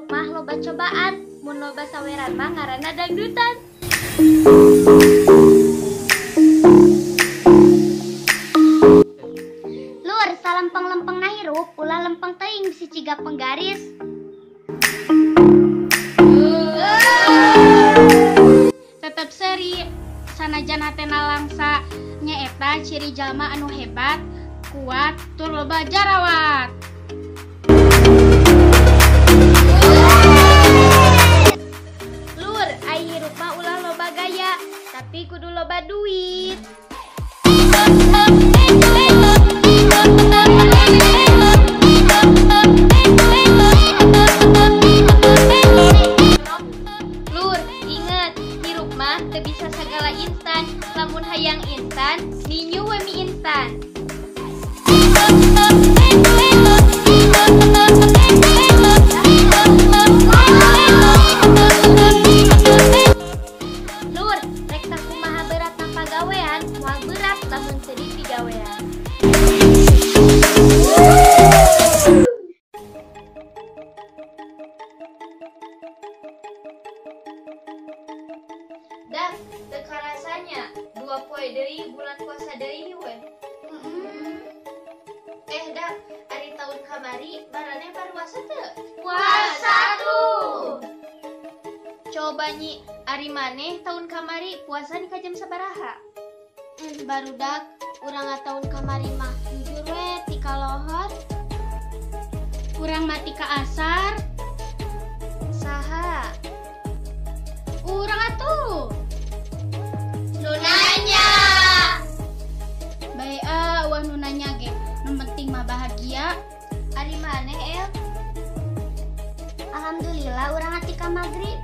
hirup mah loba cobaan, mun loba saweran mah ngaranna dangdutan. Lur, salempeng-lempengna hirup, ulah lempeng teuing si ciga penggaris. Tetep seri, sanajan hatena langsa nyaeta ciri jalma anu hebat, kuat, tur loba jarawat. Lur, ai hirup mah ulah loba gaya, tapi kudu loba duit. Lur, inget, hirup mah teu bisa sagala instan. Lamun hayang instan, ninyu we mie instan. Lur, rek sakumaha berat tanpa gawean, moal berat lamun teu digawean. Dah, teka rasanya 2 poe deui bulan puasa deui we. Dah, ari tahun kamari barane paruasa teu? Puasa tuh. Coba nyi, ari maneh tahun kamari puasa di ka jam sabaraha? Barudak, urang tahun kamari mah jujur we ti kalohor. Urang mati ka asar. Saha? Urang atuh. Nunanya. Bae wah nunanya ge. Nu penting mah bahagia. Ari maneh El? Alhamdulillah urang ati ka magrib.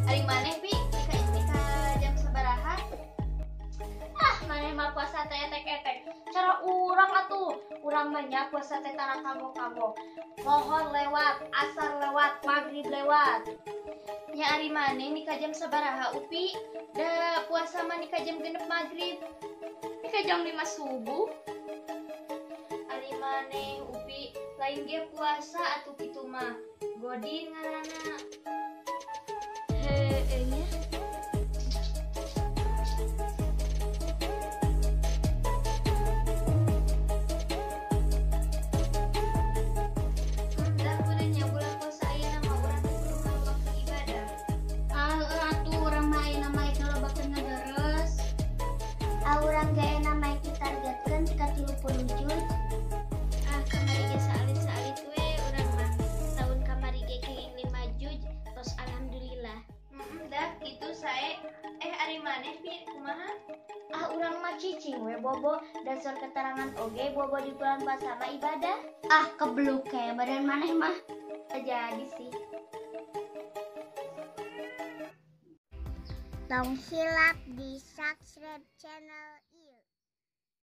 Ari maneh Pi? Tika jam sabaraha? Maneh mah puasa teh etek-etek. Cara urang atuh. Urang mah nya puasa teh tara kagok-kagok. Pohon lewat, asar lewat, magrib lewat. Nya ari maneh nika jam sabaraha Upi? Da puasa mah nika jam 6 magrib. Nika jam 5 subuh. Ari maneh Upi lain ge puasa atuh kitu mah. Godin ngaranna. Nya. Dah benernya bulan puasa ayeuna mah urang teh kudu ngalobakeun ibadah. Atuh urang mah ayeuna mah ngalobakeun ngaderes. Urang ge ena maek ditargetkeun tika 30 juz. Kamari ge saalit-saalit we urang mah. Tahun kamari ge kenging 5 juz, tos alhamdulillah. Dah kitu sae. Ari maneh Pi kumaha? Urang mah cicing we bobo, dasar keterangan oge bobo di bulan puasa mah ibadah. Kebluk kayak badan maneh mah. Jadi sih. Tong silap di subscribe channel